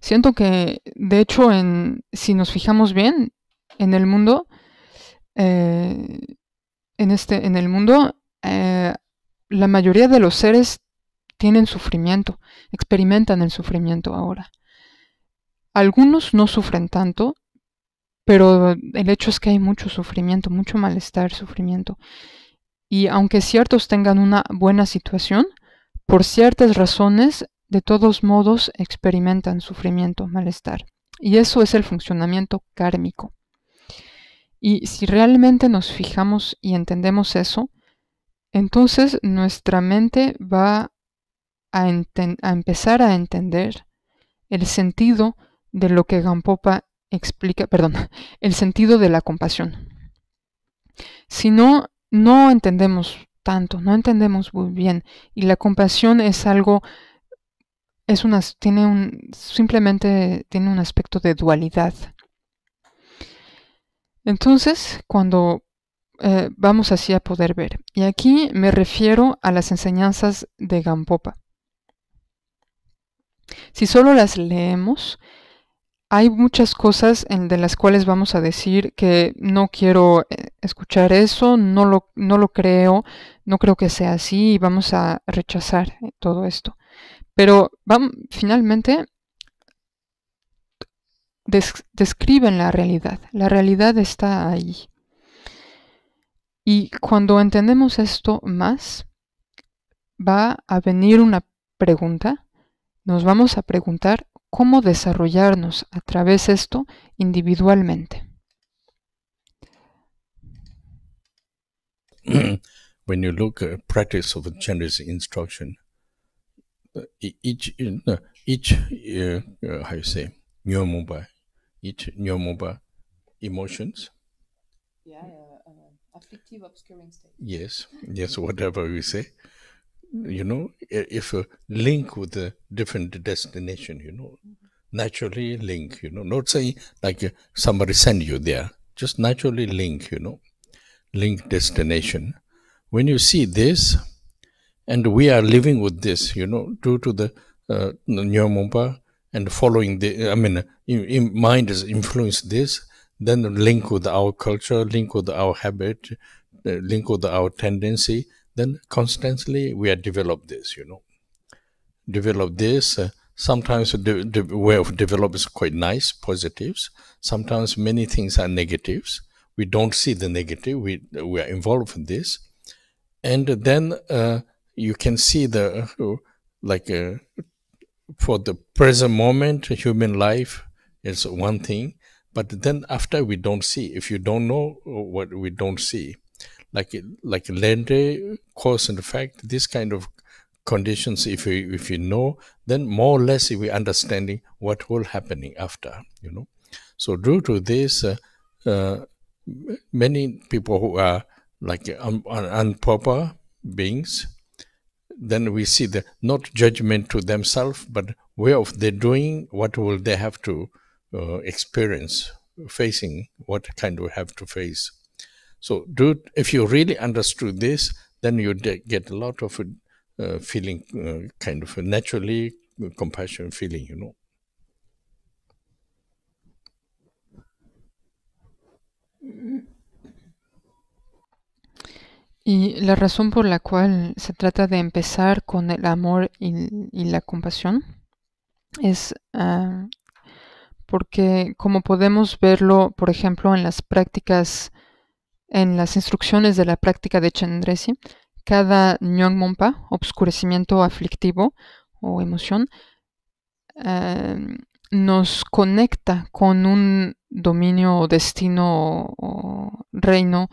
Siento que, de hecho, si nos fijamos bien, en el mundo, la mayoría de los seres tienen sufrimiento, experimentan el sufrimiento ahora. Algunos no sufren tanto, pero el hecho es que hay mucho sufrimiento, mucho malestar, sufrimiento. Y aunque ciertos tengan una buena situación, por ciertas razones, de todos modos experimentan sufrimiento, malestar. Y eso es el funcionamiento kármico. Y si realmente nos fijamos y entendemos eso, entonces nuestra mente va a empezar a entender el sentido de lo que Gampopa explica, el sentido de la compasión. Si no entendemos tanto, no entendemos muy bien, y la compasión es algo, simplemente tiene un aspecto de dualidad. Entonces, cuando vamos así a poder ver, y aquí me refiero a las enseñanzas de Gampopa. Si solo las leemos, hay muchas cosas de las cuales vamos a decir que no quiero escuchar eso, no lo creo, no creo que sea así y vamos a rechazar todo esto. Pero finalmente describen la realidad. La realidad está ahí. Y cuando entendemos esto más, va a venir una pregunta. Nos vamos a preguntar cómo desarrollarnos a través de esto individualmente. When you look at practice of generous instruction, each how you say, each Nyomoba emotions. Afflictive, obscuring state. Yes, whatever we say. If a link with a different destination, naturally link, not saying like somebody send you there, just naturally link, link destination. When you see this, and we are living with this, due to the Nyamompa and following mind has influenced this, then link with our culture, link with our habit, link with our tendency, then constantly we are develop this, Develop this. Sometimes the way of develop is quite nice, positives. Sometimes many things are negatives. We don't see the negative. We are involved in this. And then you can see for the present moment, human life is one thing. But then after we don't see, if you don't know what we don't see, like Lende, cause and effect, this kind of conditions, if you know, then more or less we understanding what will happening after, So due to this, many people who are like unproper beings, then we see the not judgment to themselves, but way of their doing, what will they have to experience, facing, what kind of have to face. So if you really understood this, then you get a lot of feeling, kind of a naturally compassion feeling, Y la razón por la cual se trata de empezar con el amor y la compasión es porque, como podemos verlo, por ejemplo, en las instrucciones de la práctica de Chandresi, cada Nyongmompa, obscurecimiento aflictivo o emoción, nos conecta con un dominio o destino o reino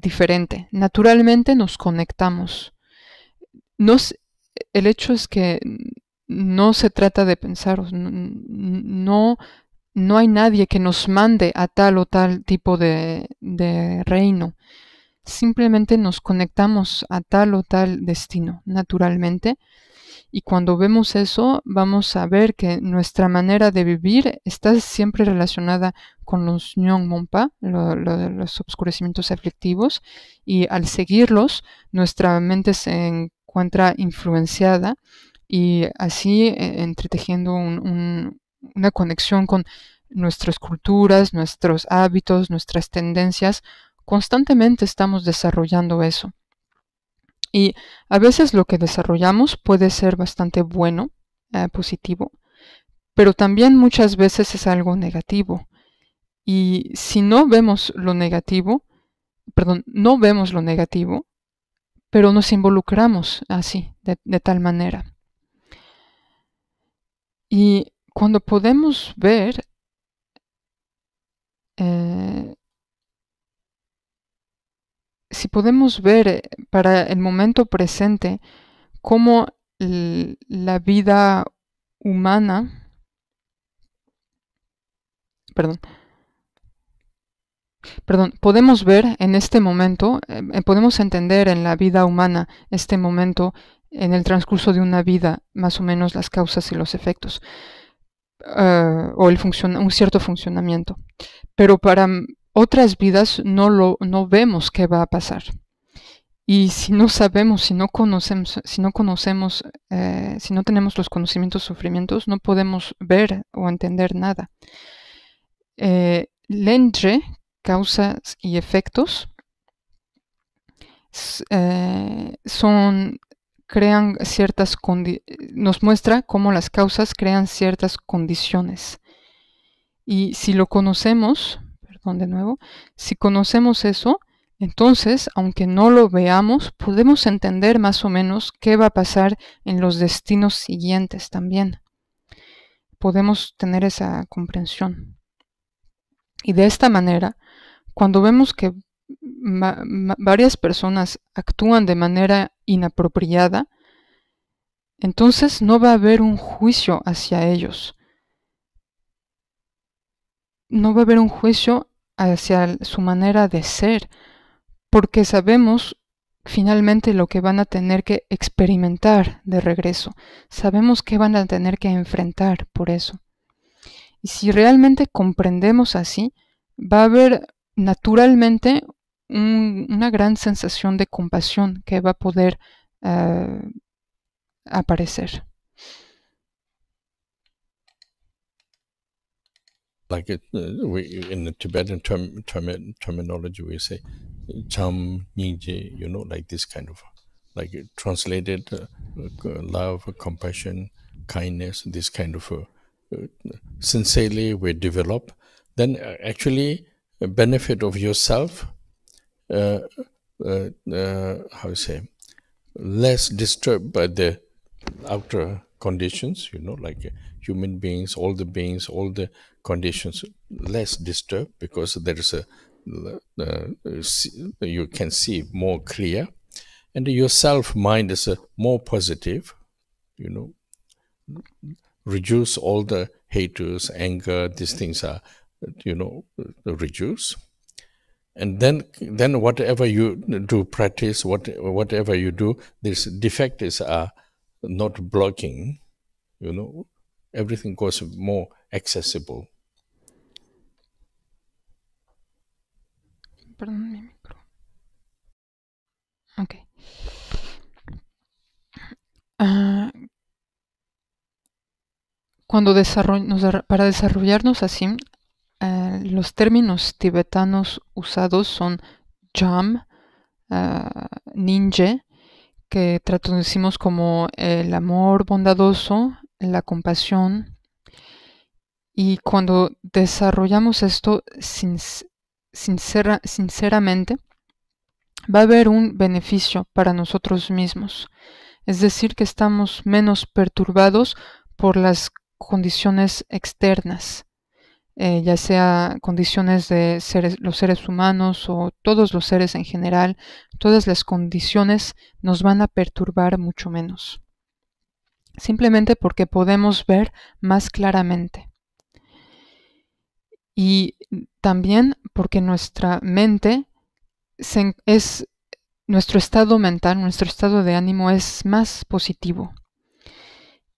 diferente. Naturalmente nos conectamos. El hecho es que no se trata de pensar, no hay nadie que nos mande a tal o tal tipo de reino. Simplemente nos conectamos a tal o tal destino, naturalmente. Y cuando vemos eso, vamos a ver que nuestra manera de vivir está siempre relacionada con los Nyong Monpa, los obscurecimientos aflictivos, y al seguirlos, nuestra mente se encuentra influenciada y así entretejiendo una conexión con nuestras culturas, nuestros hábitos, nuestras tendencias. Constantemente estamos desarrollando eso. Y a veces lo que desarrollamos puede ser bastante bueno, positivo, pero también muchas veces es algo negativo. Y si no vemos lo negativo, pero nos involucramos así, de tal manera. Y cuando podemos ver si podemos ver para el momento presente cómo la vida humana, podemos ver en este momento, podemos entender en la vida humana este momento en el transcurso de una vida, más o menos las causas y los efectos, o un cierto funcionamiento. Pero para otras vidas no vemos qué va a pasar. Y si no sabemos, si no tenemos los conocimientos, sufrimientos, no podemos ver o entender nada. Lendre, causas y efectos, nos muestra cómo las causas crean ciertas condiciones. Y si lo conocemos, si conocemos eso, entonces, aunque no lo veamos, podemos entender más o menos qué va a pasar en los destinos siguientes también. Podemos tener esa comprensión. Y de esta manera, cuando vemos que varias personas actúan de manera inapropiada, entonces no va a haber un juicio hacia ellos. No va a haber un juicio hacia su manera de ser, porque sabemos finalmente lo que van a tener que experimentar de regreso. Sabemos que van a tener que enfrentar por eso. Y si realmente comprendemos así, va a haber naturalmente una gran sensación de compasión que va a poder aparecer. Like in the Tibetan terminology, we say cham ningje, like this kind of, like translated love, compassion, kindness, this kind of sincerely we develop, then actually a benefit of yourself, how to say, less disturbed by the outer conditions, like human beings, all the conditions less disturbed, because there is you can see more clear, and your self mind is more positive, reduce all the haters, anger, these things are, reduce. And then whatever you do, practice, whatever you do, these defects are not blocking, everything goes more accessible. Perdón, mi micro. Ok. Para desarrollarnos así, los términos tibetanos usados son jam, ninje, que traducimos como el amor bondadoso, la compasión. Y cuando desarrollamos esto sinceramente, va a haber un beneficio para nosotros mismos. Es decir, que estamos menos perturbados por las condiciones externas, ya sea condiciones de los seres humanos o todos los seres en general. Todas las condiciones nos van a perturbar mucho menos, simplemente porque podemos ver más claramente. Y también porque nuestra mente nuestro estado mental, nuestro estado de ánimo es más positivo.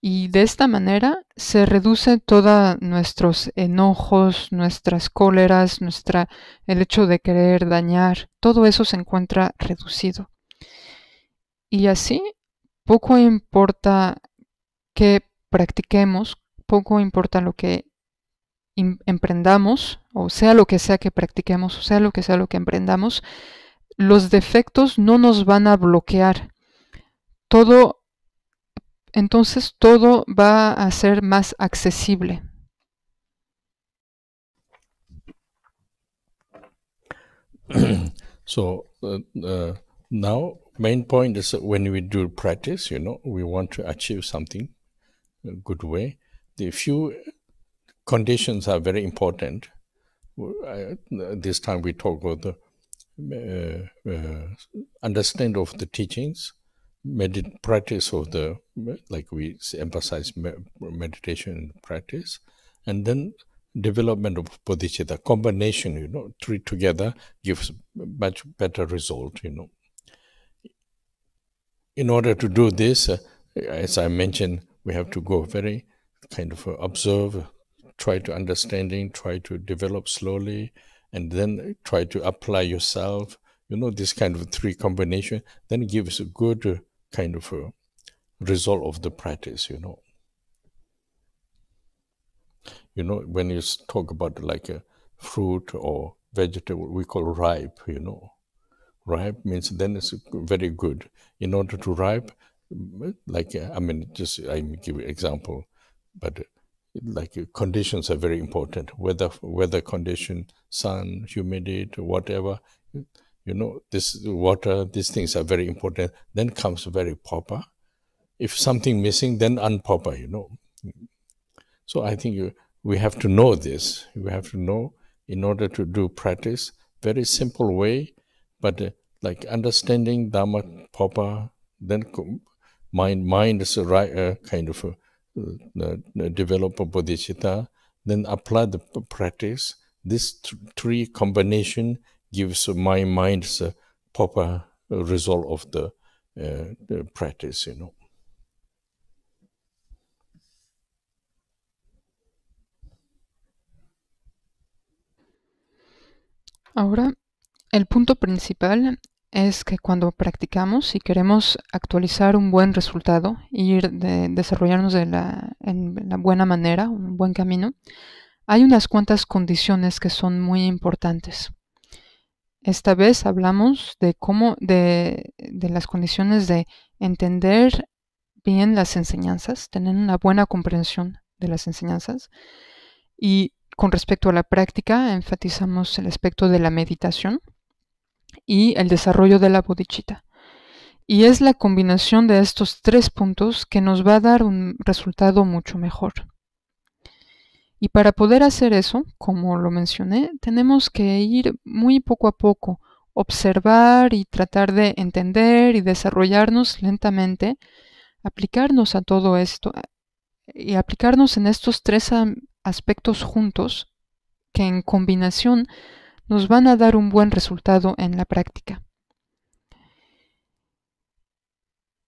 Y de esta manera se reduce todos nuestros enojos, nuestras cóleras, el hecho de querer dañar, todo eso se encuentra reducido. Y así, poco importa que practiquemos, poco importa lo que emprendamos, o sea lo que sea que practiquemos, o sea lo que emprendamos, los defectos no nos van a bloquear. Entonces todo va a ser más accesible. So now main point is when we do practice, we want to achieve something a good way. The few conditions are very important. This time we talk about the understanding of the teachings, practice of like we emphasize meditation practice, and then development of bodhicitta. Combination, three together gives much better result, In order to do this, as I mentioned, we have to go very kind of observe, try to understanding, try to develop slowly, and then try to apply yourself. This kind of three combination then gives a good kind of a result of the practice, when you talk about like a fruit or vegetable, we call ripe, Ripe means then it's very good. In order to ripe, like, I give you an example, but like conditions are very important. Weather condition, sun, humidity, whatever, this water, these things are very important. Then comes very proper. If something missing, then unproper, So I think we have to know this. We have to know in order to do practice, very simple way, but like understanding Dhamma proper, then mind is right, kind of develop a bodhicitta, then apply the practice. This three combination gives my mind's proper result of the practice, Ahora, el punto principal es que cuando practicamos y queremos actualizar un buen resultado, desarrollarnos en la buena manera, un buen camino, hay unas cuantas condiciones que son muy importantes. Esta vez hablamos de las condiciones de entender bien las enseñanzas, tener una buena comprensión de las enseñanzas. Y con respecto a la práctica, enfatizamos el aspecto de la meditación y el desarrollo de la bodhicitta. Y es la combinación de estos tres puntos que nos va a dar un resultado mucho mejor. Y para poder hacer eso, como lo mencioné, tenemos que ir muy poco a poco, observar y tratar de entender y desarrollarnos lentamente, aplicarnos a todo esto y aplicarnos en estos tres aspectos juntos que en combinación nos van a dar un buen resultado en la práctica.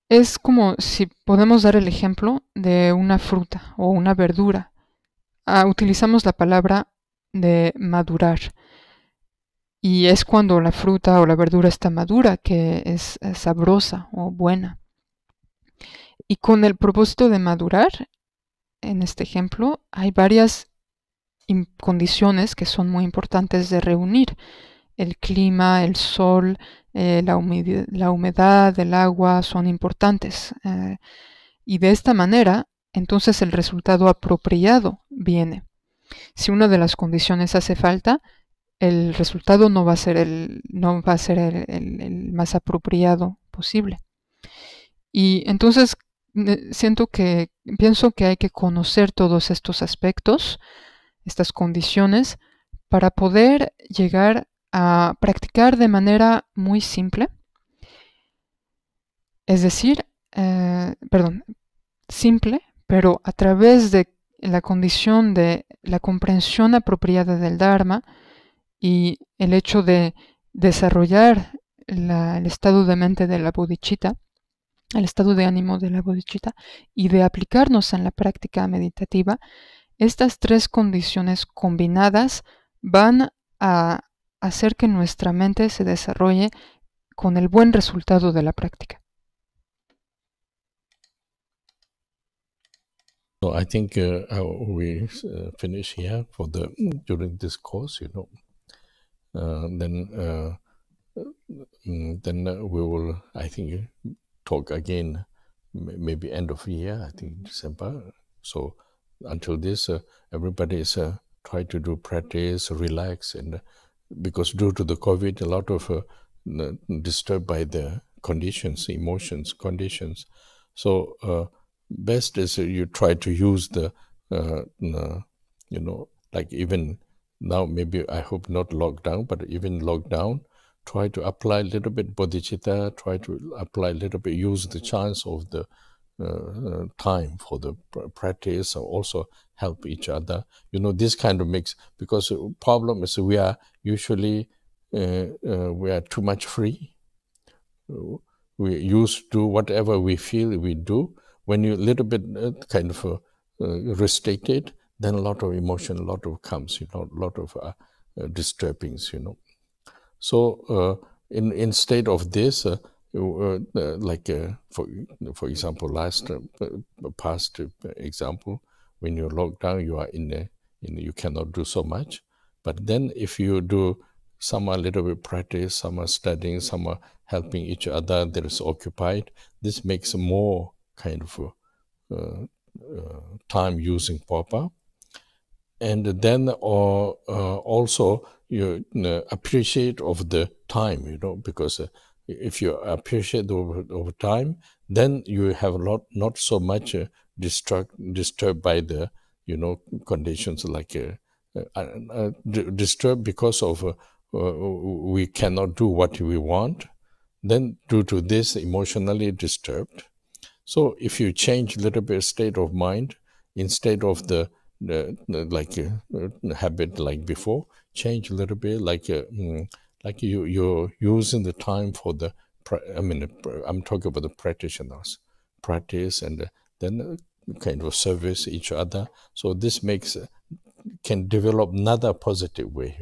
Es como si podemos dar el ejemplo de una fruta o una verdura. Utilizamos la palabra de madurar y es cuando la fruta o la verdura está madura que es sabrosa o buena. Y con el propósito de madurar, en este ejemplo, hay varias condiciones que son muy importantes de reunir. El clima, el sol, la humedad, el agua son importantes. Y de esta manera, entonces el resultado apropiado viene. Si una de las condiciones hace falta, el resultado no va a ser el más apropiado posible. Y entonces pienso que hay que conocer todos estos aspectos, estas condiciones, para poder llegar a practicar de manera muy simple. Es decir, simple, pero a través de la condición de la comprensión apropiada del Dharma y el hecho de desarrollar el estado de mente de la bodhicitta, el estado de ánimo de la bodhicitta y de aplicarnos en la práctica meditativa, estas tres condiciones combinadas van a hacer que nuestra mente se desarrolle con el buen resultado de la práctica. So I think we finish here for during this course, then we will, I think, talk again maybe end of year, I think December. So until this, everybody is try to do practice, relax, and because due to the COVID, a lot of disturbed by the conditions, emotions, conditions. So best is you try to use the, like even now, maybe I hope not lockdown, but even lockdown, try to apply a little bit bodhicitta, try to apply a little bit, use the chance of the time for the practice, also help each other. This kind of mix, because the problem is we are usually, we are too much free. We used to do whatever we feel we do. When you're a little bit kind of restricted, then a lot of emotion, a lot of comes, a lot of disturbings, So instead of this, like for example, past example, when you're locked down, you are you cannot do so much. But then if you do some a little bit practice, some are studying, some are helping each other, that is occupied, this makes more kind of time using Papa. And then also you appreciate of the time, because if you appreciate over time, then you have not so much disturbed by the conditions, like disturbed because of we cannot do what we want. Then due to this, emotionally disturbed. So if you change a little bit state of mind, instead of the habit like before, change a little bit, like you're using the time for the, I'm talking about the practitioners, practice and then kind of service each other. So this can develop another positive way,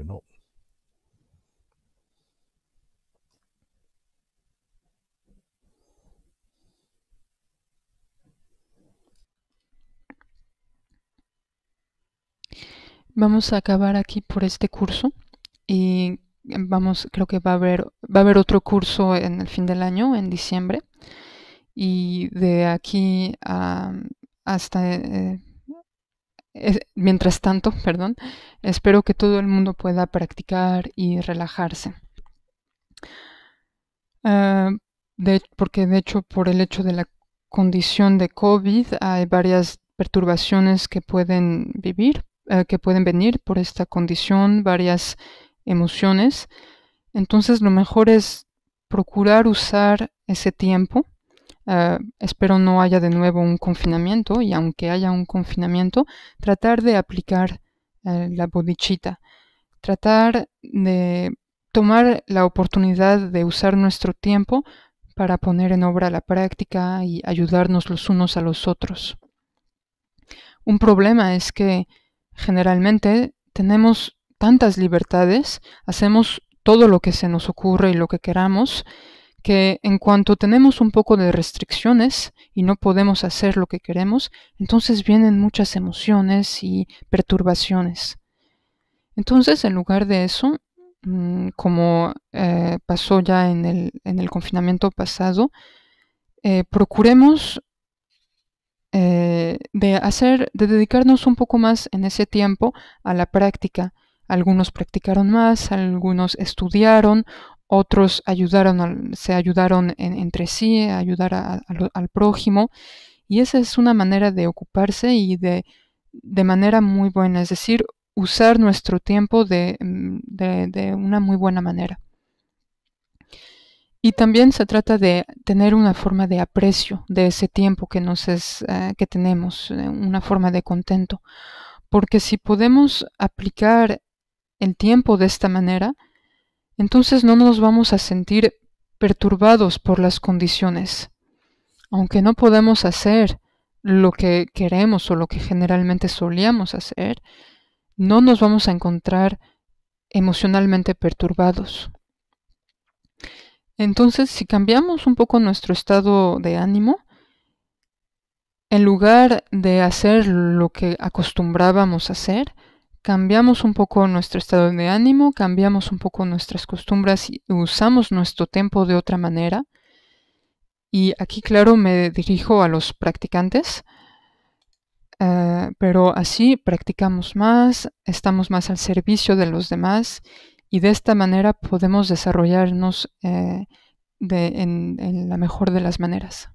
Vamos a acabar aquí por este curso y creo que va a haber otro curso en el fin del año, en diciembre, y de aquí hasta mientras tanto, espero que todo el mundo pueda practicar y relajarse. Porque de hecho, por el hecho de la condición de COVID, hay varias perturbaciones que pueden venir por esta condición, varias emociones. Entonces lo mejor es procurar usar ese tiempo. Espero no haya de nuevo un confinamiento, y aunque haya un confinamiento, tratar de aplicar la bodhicitta, tratar de tomar la oportunidad de usar nuestro tiempo para poner en obra la práctica y ayudarnos los unos a los otros. Un problema es que generalmente tenemos tantas libertades, hacemos todo lo que se nos ocurre y lo que queramos, que en cuanto tenemos un poco de restricciones y no podemos hacer lo que queremos, entonces vienen muchas emociones y perturbaciones. Entonces, en lugar de eso, como pasó ya en el confinamiento pasado, procuremos de dedicarnos un poco más en ese tiempo a la práctica. Algunos practicaron más, algunos estudiaron, otros se ayudaron entre sí, a ayudar al prójimo, y esa es una manera de ocuparse y de manera muy buena, es decir, usar nuestro tiempo de una muy buena manera. Y también se trata de tener una forma de aprecio de ese tiempo que tenemos, una forma de contento. Porque si podemos aplicar el tiempo de esta manera, entonces no nos vamos a sentir perturbados por las condiciones. aunque no podemos hacer lo que queremos o lo que generalmente solíamos hacer, no nos vamos a encontrar emocionalmente perturbados. Entonces, si cambiamos un poco nuestro estado de ánimo, en lugar de hacer lo que acostumbrábamos a hacer, cambiamos un poco nuestro estado de ánimo, cambiamos un poco nuestras costumbres y usamos nuestro tiempo de otra manera. Y aquí, claro, me dirijo a los practicantes, pero así practicamos más, estamos más al servicio de los demás y de esta manera podemos desarrollarnos en la mejor de las maneras.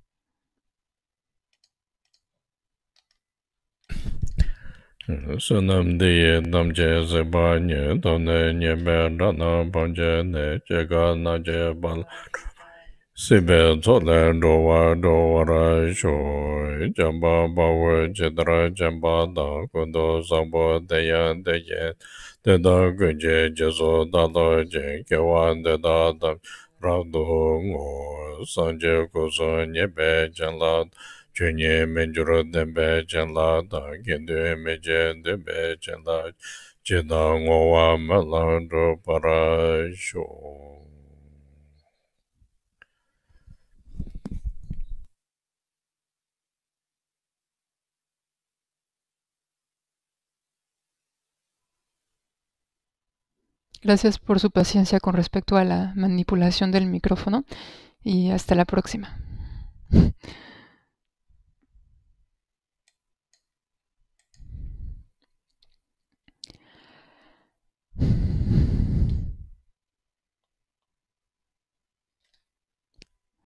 Sunam diye namje zeba nye done nye be rana banje ne jega na je bal sibe zole dowa ra sho jamba bawe jedra jamba da kundo sambo deya deye deda gunje jezo dada je kewa deda da rado ngo sanje kuzo nye be janla Chunye menjuro dembe chenla da gendu meje dembe chenla cheda ngowa melandro para sho. Gracias por su paciencia con respecto a la manipulación del micrófono y hasta la próxima.